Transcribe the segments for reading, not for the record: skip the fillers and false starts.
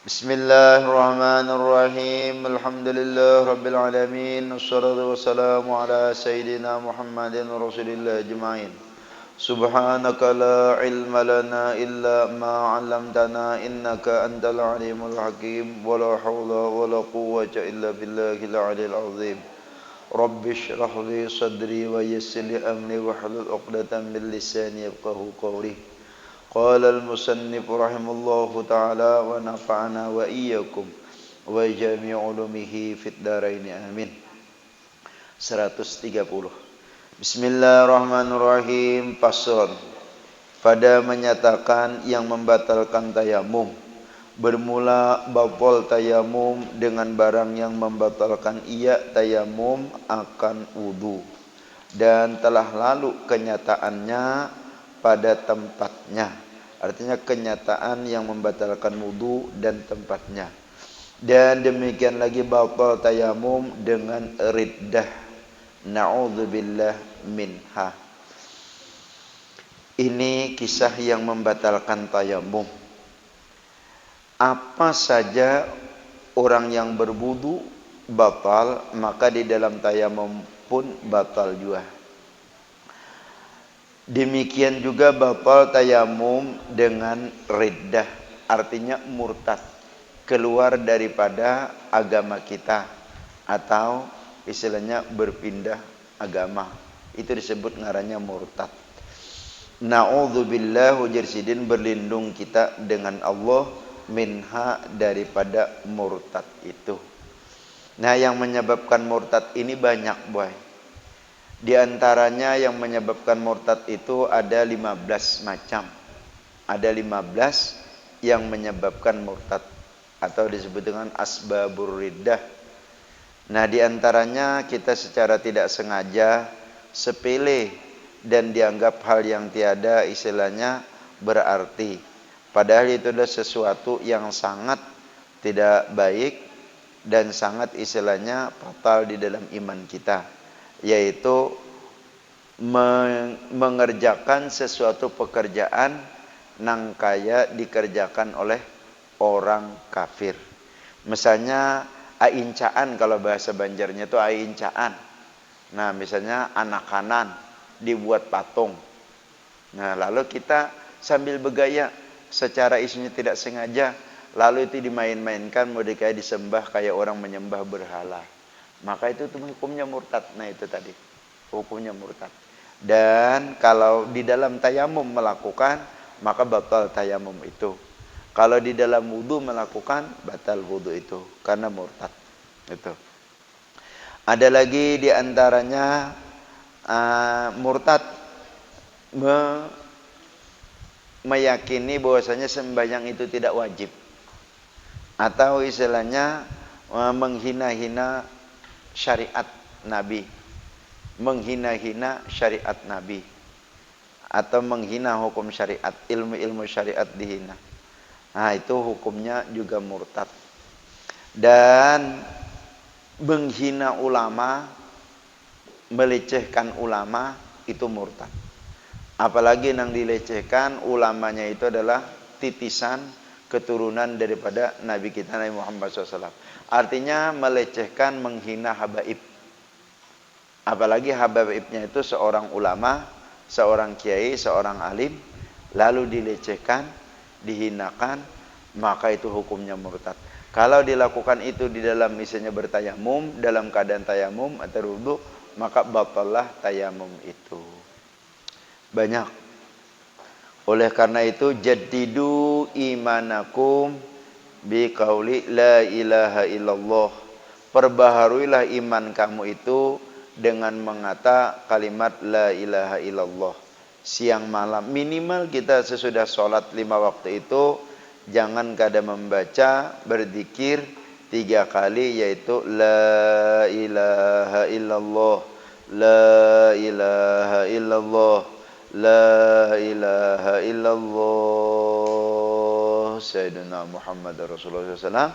Bismillahirrahmanirrahim. Alhamdulillah rabbil alamin. Wassalatu wassalamu ala sayyidina Muhammadin rasulillah ajma'in. Subhanaka la ilma lana illa ma 'allamtana innaka antal alimul hakim. Wa la haula wa la quwwata illa billahil aliyil azim. Rabbi shrah li sadri wa yassir li amri wahlul 'uqdatam min lisani yafqahu qawli. Qala al-musannif rahimahullahu ta'ala wa nafa'ana wa iyyakum wa jami' ulumihi fid dharain amin. 130. Bismillahirrahmanirrahim. Fasal. Pada menyatakan yang membatalkan tayamum. Bermula batal tayamum dengan barang yang membatalkan ia tayamum akan wudu, dan telah lalu kenyataannya pada tempatnya. Artinya kenyataan yang membatalkan wudu dan tempatnya. Dan demikian lagi batal tayamum dengan riddah. Na'udzubillah minha. Ini kisah yang membatalkan tayamum. Apa saja orang yang berwudu batal, maka di dalam tayamum pun batal juga. Demikian juga batal tayamum dengan riddah, artinya murtad, keluar daripada agama kita, atau istilahnya berpindah agama. Itu disebut ngarannya murtad. Na'udzubillah, ujar sidin, berlindung kita dengan Allah minha, daripada murtad itu. Nah, yang menyebabkan murtad ini banyak, boy. Di antaranya yang menyebabkan murtad itu ada 15 macam. Ada 15 yang menyebabkan murtad, atau disebut dengan asbabur riddah. Nah, di antaranya kita secara tidak sengaja, sepele, dan dianggap hal yang tiada, istilahnya berarti. Padahal itu adalah sesuatu yang sangat tidak baik dan sangat istilahnya fatal di dalam iman kita, yaitu mengerjakan sesuatu pekerjaan nang kaya dikerjakan oleh orang kafir. Misalnya aincaan, kalau bahasa Banjarnya itu aincaan. Nah, misalnya anak kanan dibuat patung. Nah, lalu kita sambil bergaya, secara isunya tidak sengaja, lalu itu dimain-mainkan, mau kayak disembah kayak orang menyembah berhala. Maka itu hukumnya murtad. Nah, itu tadi hukumnya murtad. Dan kalau di dalam tayamum melakukan, maka batal tayamum itu. Kalau di dalam wudu melakukan, batal wudu itu karena murtad. Itu. Ada lagi di antaranya murtad meyakini bahwasanya sembahyang itu tidak wajib, atau istilahnya menghina-hina syariat Nabi, menghina-hina syariat Nabi, atau menghina hukum syariat, ilmu-ilmu syariat dihina. Nah, itu hukumnya juga murtad. Dan menghina ulama, melecehkan ulama, itu murtad. Apalagi yang dilecehkan ulamanya itu adalah titisan keturunan daripada Nabi kita Nabi Muhammad SAW. Artinya melecehkan, menghina habaib. Apalagi habaibnya itu seorang ulama, seorang kiai, seorang alim, lalu dilecehkan, dihinakan, maka itu hukumnya murtad. Kalau dilakukan itu di dalam misalnya bertayamum, dalam keadaan tayamum atau wudu, maka batallah tayamum itu. Banyak. Oleh karena itu, jaddidu imanakum biqauli la ilaha illallah. Perbaharuilah iman kamu itu dengan mengata kalimat la ilaha illallah. Siang malam, minimal kita sesudah sholat 5 waktu itu, jangan kada membaca, berzikir 3 kali, yaitu la ilaha illallah, la ilaha illallah, la ilaha illallah Sayyidina Muhammad Rasulullah SAW.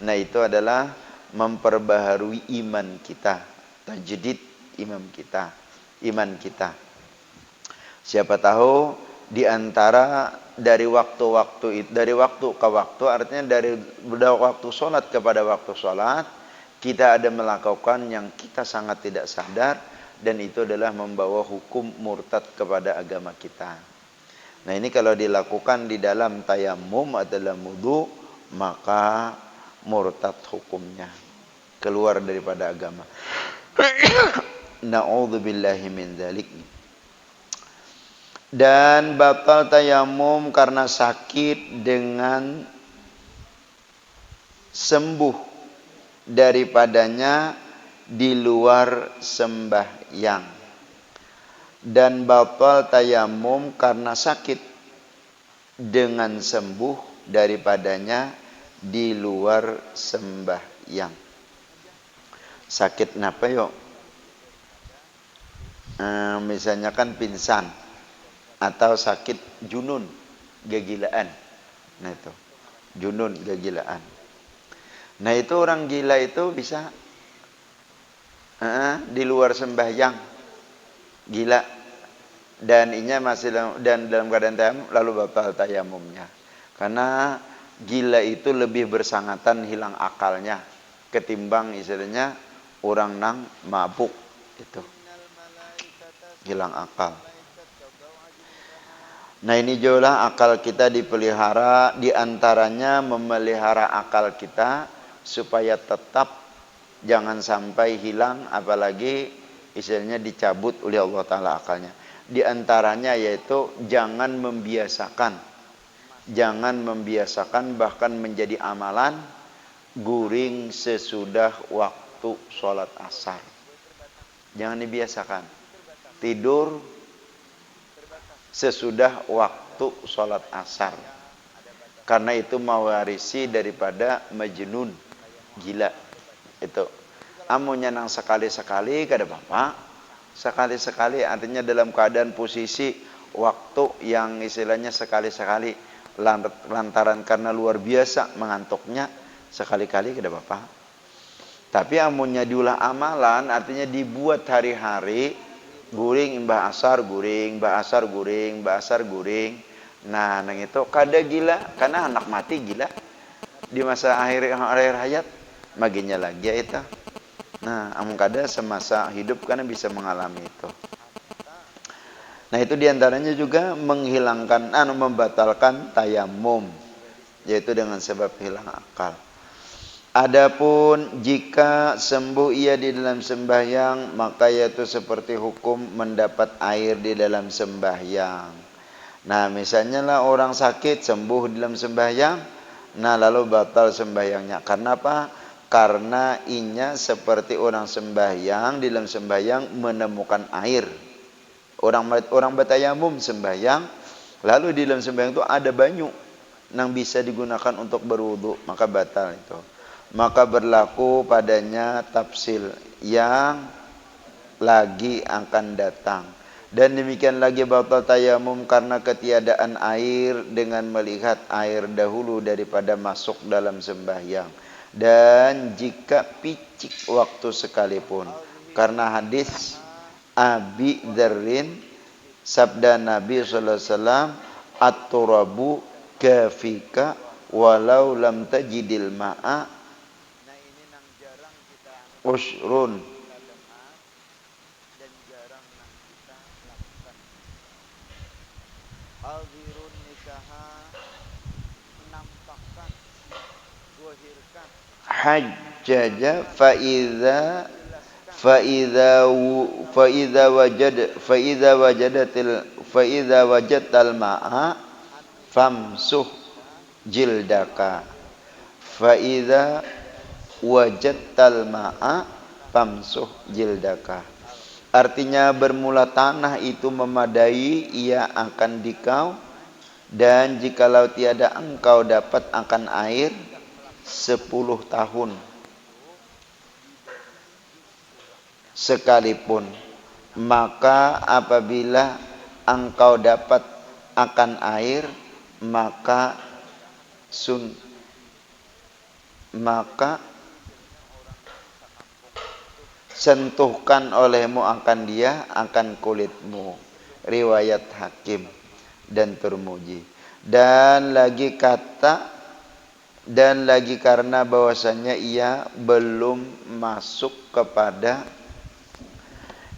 Nah, itu adalah memperbaharui iman kita, tajdid iman kita. Siapa tahu di antara dari waktu ke waktu, artinya dari waktu sholat kepada waktu sholat, kita ada melakukan yang kita sangat tidak sadar, dan itu adalah membawa hukum murtad kepada agama kita. Nah ini kalau dilakukan di dalam tayamum atau dalam wudu, maka murtad hukumnya, keluar daripada agama. Na'udzubillahi min dzalik. Dan batal tayamum karena sakit dengan sembuh daripadanya di luar sembahyang. Dan batal tayamum karena sakit dengan sembuh daripadanya di luar sembahyang. Sakit napa yuk? Misalnya kan pingsan atau sakit junun, kegilaan. Nah itu, junun, kegilaan. Nah itu orang gila itu bisa di luar sembahyang, gila, dan inya masih dalam keadaan tayamum, lalu batal tayamumnya. Karena gila itu lebih bersangatan hilang akalnya ketimbang istilahnya orang nang mabuk, itu hilang akal. Nah ini juga akal kita dipelihara, diantaranya memelihara akal kita supaya tetap jangan sampai hilang, apalagi istilahnya dicabut oleh Allah Ta'ala akalnya. Di antaranya yaitu jangan membiasakan bahkan menjadi amalan guring sesudah waktu sholat asar. Jangan dibiasakan tidur sesudah waktu sholat asar, karena itu mewarisi daripada majnun, gila. Itu amunnya nang sekali-sekali kada apa-apa. Sekali-sekali artinya dalam keadaan posisi waktu yang istilahnya sekali-sekali, lantaran karena luar biasa mengantuknya, sekali-kali kada apa-apa. Tapi amunnya diulah amalan, artinya dibuat hari-hari, guring imbah asar guring, mbah asar guring, mbah asar guring. Nah, nang itu kada gila, karena anak mati gila di masa akhir hayat, maginya lagi ya itu. Nah, amun kada semasa hidup karena bisa mengalami itu. Nah, itu diantaranya juga menghilangkan, membatalkan tayamum, yaitu dengan sebab hilang akal. Adapun jika sembuh ia di dalam sembahyang, maka yaitu seperti hukum mendapat air di dalam sembahyang. Nah, misalnya lah orang sakit sembuh di dalam sembahyang, nah lalu batal sembahyangnya. Karena apa? Karena inya seperti orang sembahyang, di dalam sembahyang menemukan air. Orang bertayamum sembahyang, lalu di dalam sembahyang itu ada banyu yang bisa digunakan untuk berwudu, maka batal itu. Maka berlaku padanya tafsil yang lagi akan datang. Dan demikian lagi batal tayamum karena ketiadaan air dengan melihat air dahulu daripada masuk dalam sembahyang. Dan jika picik waktu sekalipun, karena hadis Abi Dzarrin, sabda Nabi sallallahu alaihi wasallam, at-turabu kafika walau lam tajidil ma'a usrun. Dan jarang kita lakukan. Alzirun nikaha, nampakkan, zahirkan. Hajjaja fa wajadtal ma'a famsuh jildaka. Fa idza wajadtal ma'a famsuh jildaka. Artinya bermula tanah itu memadai, ia akan dikau, dan jikalau tiada engkau dapat akan air 10 tahun sekalipun, maka apabila engkau dapat akan air, maka sentuhkan olehmu akan dia, akan kulitmu. Riwayat Hakim dan Tirmidzi. dan lagi karena bahwasanya ia belum masuk kepada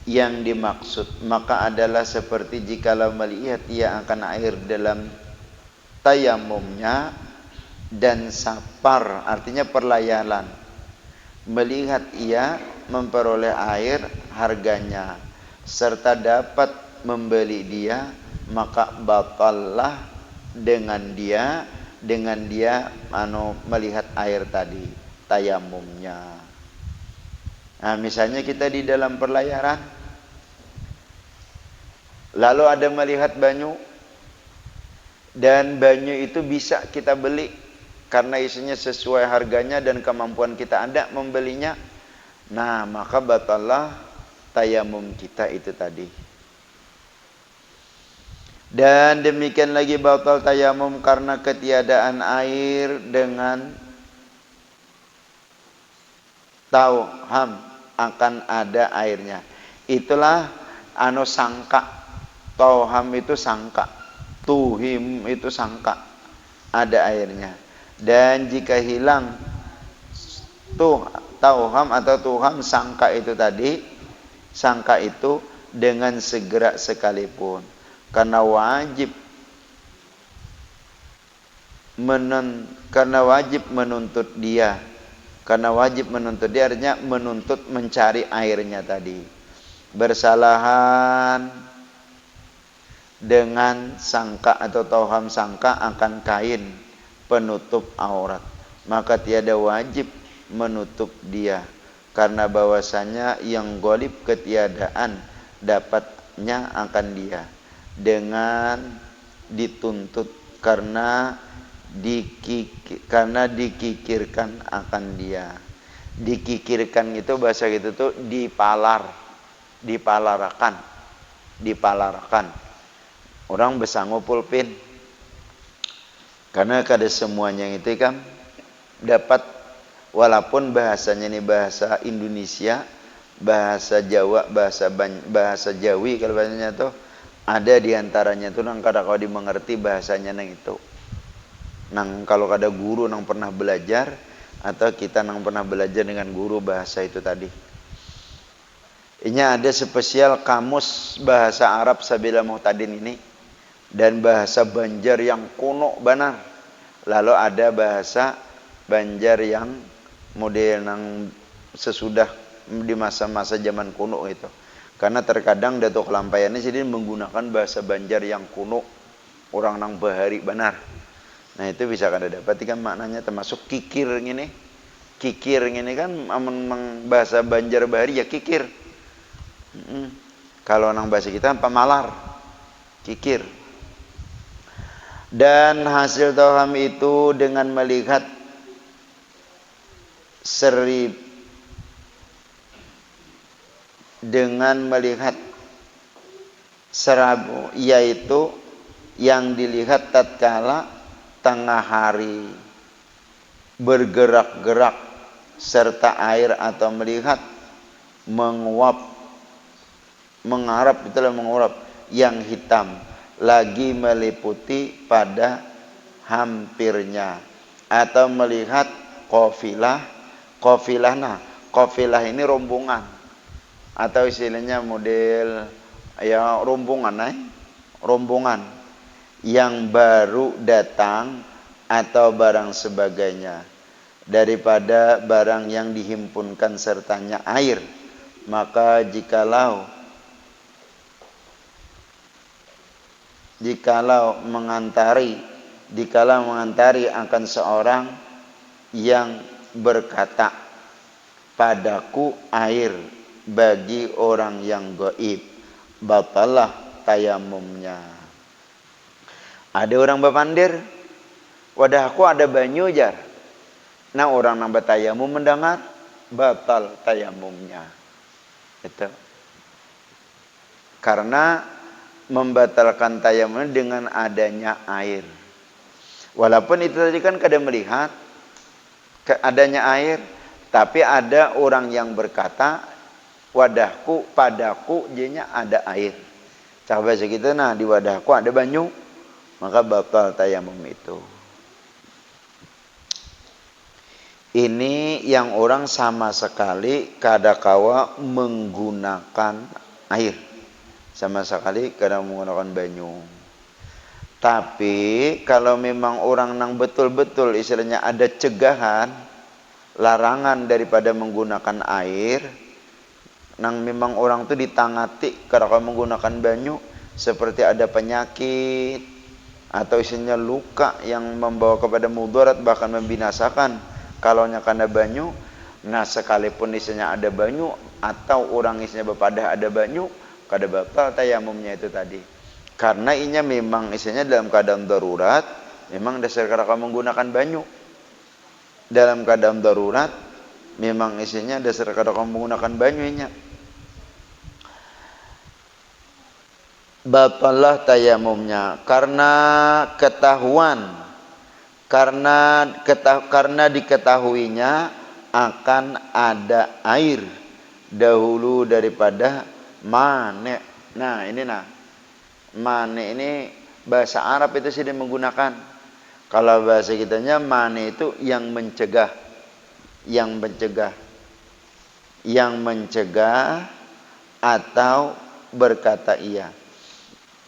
yang dimaksud, maka adalah seperti jikalau melihat ia akan air dalam tayamumnya dan sapar, artinya perlayanan, melihat ia memperoleh air harganya serta dapat membeli dia, maka batallah dengan dia melihat air tadi tayamumnya. Nah, misalnya kita di dalam perlayaran, lalu ada melihat banyu, dan banyu itu bisa kita beli karena isinya sesuai harganya dan kemampuan kita ada membelinya. Nah, maka batallah tayamum kita itu tadi. Dan demikian lagi batal tayamum karena ketiadaan air dengan tauham akan ada airnya. Itulah sangka. Tauham itu sangka, tuhim itu sangka ada airnya. Dan jika hilang tauham atau tuham sangka itu tadi, sangka itu dengan segera sekalipun, karena wajib menuntut dia artinya menuntut mencari airnya tadi. Bersalahan dengan sangka atau tauham sangka akan kain penutup aurat, maka tiada wajib menutup dia, karena bahwasanya yang ghalib ketiadaan dapatnya akan dia dengan dituntut karena dikikirkan akan dia. Dikikirkan itu bahasa gitu tuh dipalarakan. Orang besangu pulpin, karena kada semuanya itu kan dapat, walaupun bahasanya ini bahasa Indonesia, bahasa Jawa, bahasa Jawi kalau bahasanya tuh ada diantaranya tuh nang kada kau dimengerti bahasanya nang itu. Nang kalau kada guru nang pernah belajar atau kita nang pernah belajar dengan guru bahasa itu tadi. Ini ada spesial kamus bahasa Arab Sabila Muhtadin ini dan bahasa Banjar yang kuno benar. Lalu ada bahasa Banjar yang model yang sesudah di masa-masa zaman kuno itu. Karena terkadang Datuk Lampaiannya jadi menggunakan bahasa Banjar yang kuno, orang nang bahari benar. Nah, itu bisa kada dapat kan maknanya, termasuk kikir ngene. Kikir ngene kan bahasa Banjar bahari ya kikir. Kalau nang bahasa kita pamalar. Kikir. Dan hasil tauham itu dengan melihat serabu, yaitu yang dilihat tatkala tengah hari bergerak-gerak serta air atau melihat menguap yang hitam lagi meliputi pada hampirnya, atau melihat qafilah. Qafilah ini rombongan atau istilahnya model ya rombongan yang baru datang atau barang sebagainya daripada barang yang dihimpunkan sertanya air. Maka jikalau mengantari akan seorang yang berkata, padaku air bagi orang yang gaib, batalah tayamumnya. Ada orang bepandir, wadahku ada banyu jar. Nah, orang yang bertayamum mendengar, batal tayamumnya. Itu karena membatalkan tayamum dengan adanya air. Walaupun itu tadi kan kada melihat adanya air, tapi ada orang yang berkata, wadahku, padaku jadinya ada air. Cak bahasa kita, nah di wadahku ada banyu. maka batal tayamum itu. Ini yang orang sama sekali kadakawa menggunakan air, sama sekali kadang menggunakan banyu. Tapi kalau memang orang nang betul-betul istilahnya ada cegahan, larangan daripada menggunakan air, nang memang orang tuh ditangati kadakawa menggunakan banyu, seperti ada penyakit atau isinya luka yang membawa kepada mudarat bahkan membinasakan kalau karena banyu. Nah sekalipun isinya ada banyu atau orang isinya bepadah ada banyu, kada batal tayamumnya itu tadi, karena inya memang isinya dalam keadaan darurat, memang dasar kadakawa menggunakan banyu. Dalam keadaan darurat memang isinya dasar kadakawa menggunakan banyu inya. Batalah tayamumnya karena ketahuan, karena diketahuinya akan ada air dahulu daripada mane. Nah ini mane ini bahasa Arab itu sih menggunakan. Kalau bahasa kitanya mane itu yang mencegah,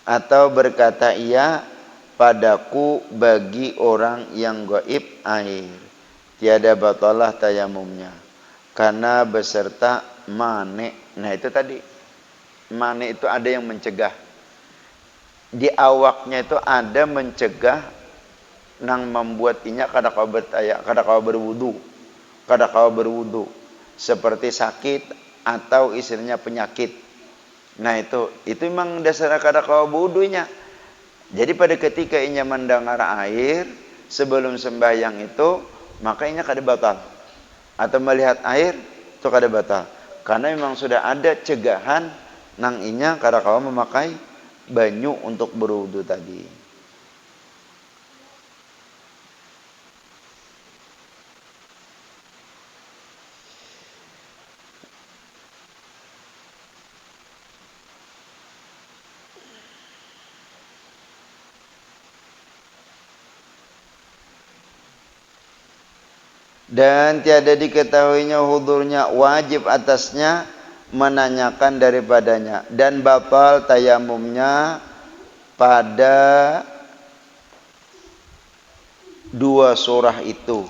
atau berkata iya padaku bagi orang yang gaib air, tiada batalah tayamumnya karena beserta mane. Nah itu tadi, mane itu ada yang mencegah di awaknya, itu ada mencegah nang membuat inya kadakawa berwudu seperti sakit atau istilahnya penyakit. Nah itu memang dasar kadakawa wudunya. Jadi pada ketika inya mendengar air sebelum sembahyang itu, maka inya kada batal, atau melihat air itu kada batal, karena memang sudah ada cegahan nang inya kadakawa memakai banyu untuk berwudu tadi. Dan tiada diketahuinya hudurnya, wajib atasnya menanyakan daripadanya, dan batal tayamumnya pada dua surah itu.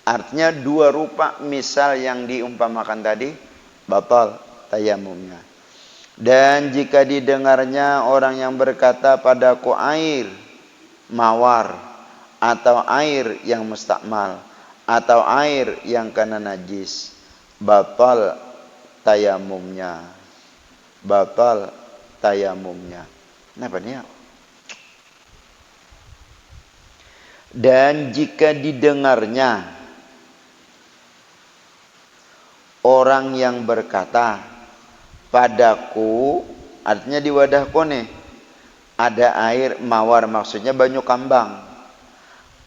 Artinya dua rupa misal yang diumpamakan tadi, batal tayamumnya. Dan jika didengarnya orang yang berkata padaku air mawar, atau air yang mustakmal, atau air yang kena najis, batal tayamumnya. Kenapa nih? Dan jika didengarnya orang yang berkata padaku, artinya di wadah kone ada air mawar, maksudnya banyu kambang,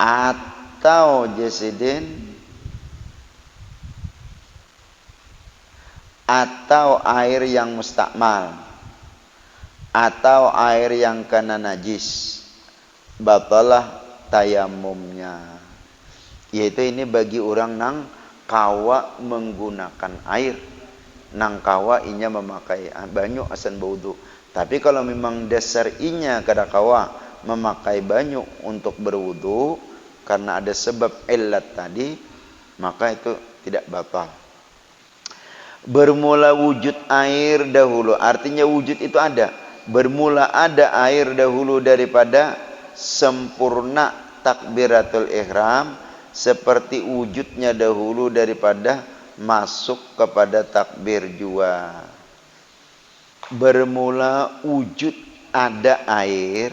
atau jesidin, atau air yang mustakmal, atau air yang kena najis, batalah tayamumnya. Yaitu ini bagi orang nang kawa menggunakan air, nang kawa inya memakai banyu asan berwudu. Tapi kalau memang dasar inya kada kawa memakai banyu untuk berwudu karena ada sebab illat tadi, maka itu tidak batal. Bermula wujud air dahulu, artinya wujud itu ada, bermula ada air dahulu daripada sempurna takbiratul ihram, seperti wujudnya dahulu daripada masuk kepada takbir jua. Bermula wujud ada air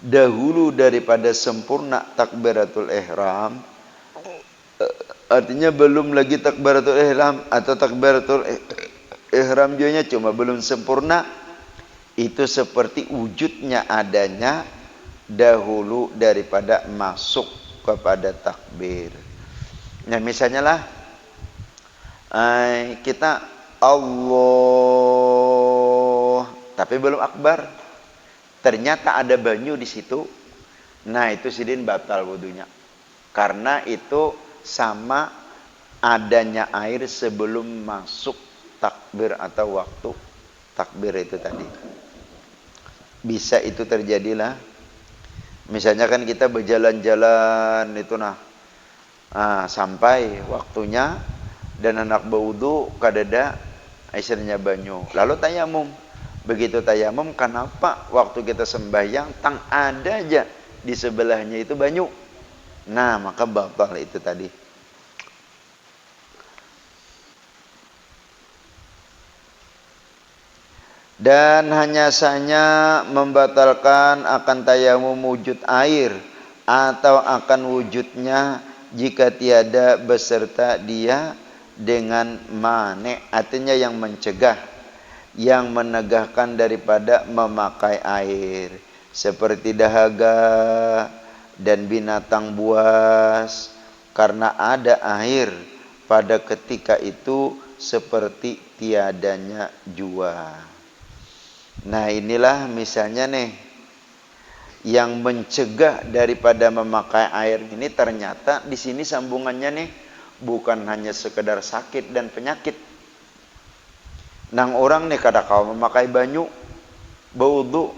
dahulu daripada sempurna takbiratul ihram, artinya belum lagi takbiratul ihram atau takbiratul ihram juanya cuma belum sempurna, itu seperti wujudnya adanya dahulu daripada masuk kepada takbir. Nah misalnya lah kita Allah tapi belum akbar, ternyata ada banyu di situ, nah itu sidin batal wudunya. Karena itu sama adanya air sebelum masuk takbir atau waktu takbir itu tadi. Bisa itu terjadilah. Misalnya kan kita berjalan-jalan itu sampai waktunya dan anak berwudu kadada airnya banyu. Lalu tayamum. Begitu tayamum, kenapa waktu kita sembahyang tang ada aja di sebelahnya itu banyu? Nah, maka batal itu tadi. Dan hanya saja membatalkan akan tayamum wujud air atau akan wujudnya jika tiada beserta dia dengan mane, artinya yang mencegah, yang menegahkan daripada memakai air, seperti dahaga dan binatang buas, karena ada air pada ketika itu seperti tiadanya jua. Nah inilah misalnya nih, yang mencegah daripada memakai air ini ternyata di sini sambungannya nih bukan hanya sekedar sakit dan penyakit. Nang orang nih kada kau memakai banyu berwudu,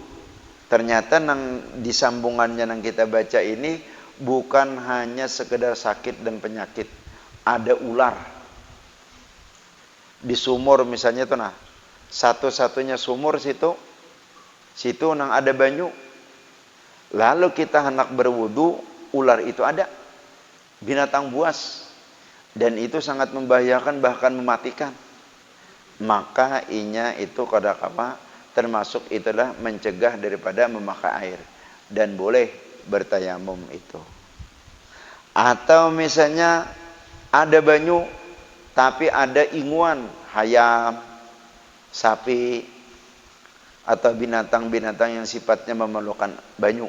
ternyata nang di sambungannya nang kita baca ini bukan hanya sekedar sakit dan penyakit, ada ular di sumur misalnya tuh satu-satunya sumur situ nang ada banyu, lalu kita hendak berwudu, ular itu ada, binatang buas, dan itu sangat membahayakan bahkan mematikan. Maka inya itu kada apa termasuk itulah mencegah daripada memakai air dan boleh bertayamum itu. Atau misalnya ada banyu tapi ada inguan hayam, sapi atau binatang-binatang yang sifatnya memerlukan banyu.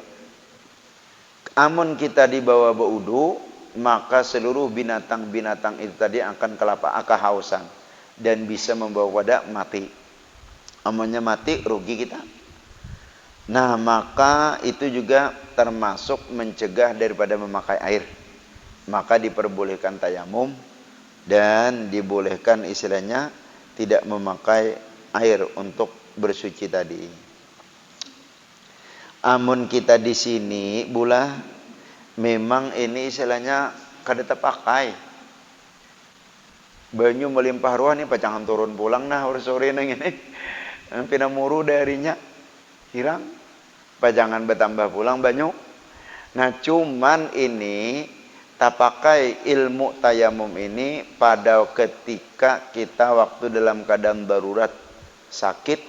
Amun kita dibawa berwudu, maka seluruh binatang-binatang itu tadi akan kehausan dan bisa membawa pada mati. Amunnya mati, rugi kita. Nah, maka itu juga termasuk mencegah daripada memakai air. Maka diperbolehkan tayamum dan dibolehkan istilahnya tidak memakai air untuk bersuci tadi. Amun kita di sini bulah memang ini istilahnya kada terpakai. Banyu melimpah ruah nih pacangan turun pulang harus sore nang ini. Pinamuru darinya hirang. Pajangan bertambah pulang banyu. Nah, cuman ini tak pakai ilmu tayamum ini pada ketika kita waktu dalam keadaan darurat sakit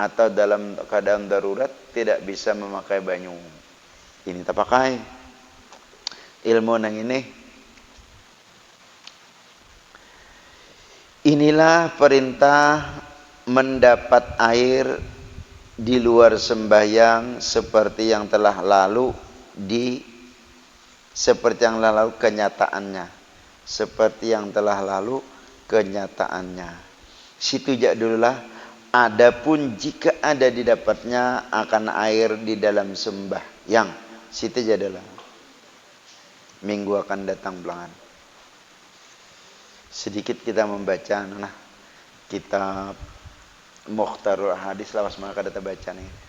atau dalam keadaan darurat tidak bisa memakai banyu. Ini tak pakai ilmu nang ini. Inilah perintah mendapat air di luar sembahyang seperti yang telah lalu kenyataannya. Seperti yang telah lalu kenyataannya. Situ jak dululah. Adapun jika ada didapatnya akan air di dalam sembahyang. Situ jadalah. Minggu akan datang belangan. Sedikit kita membaca kitab Mukhtarul Hadis lawas maka kita baca nih.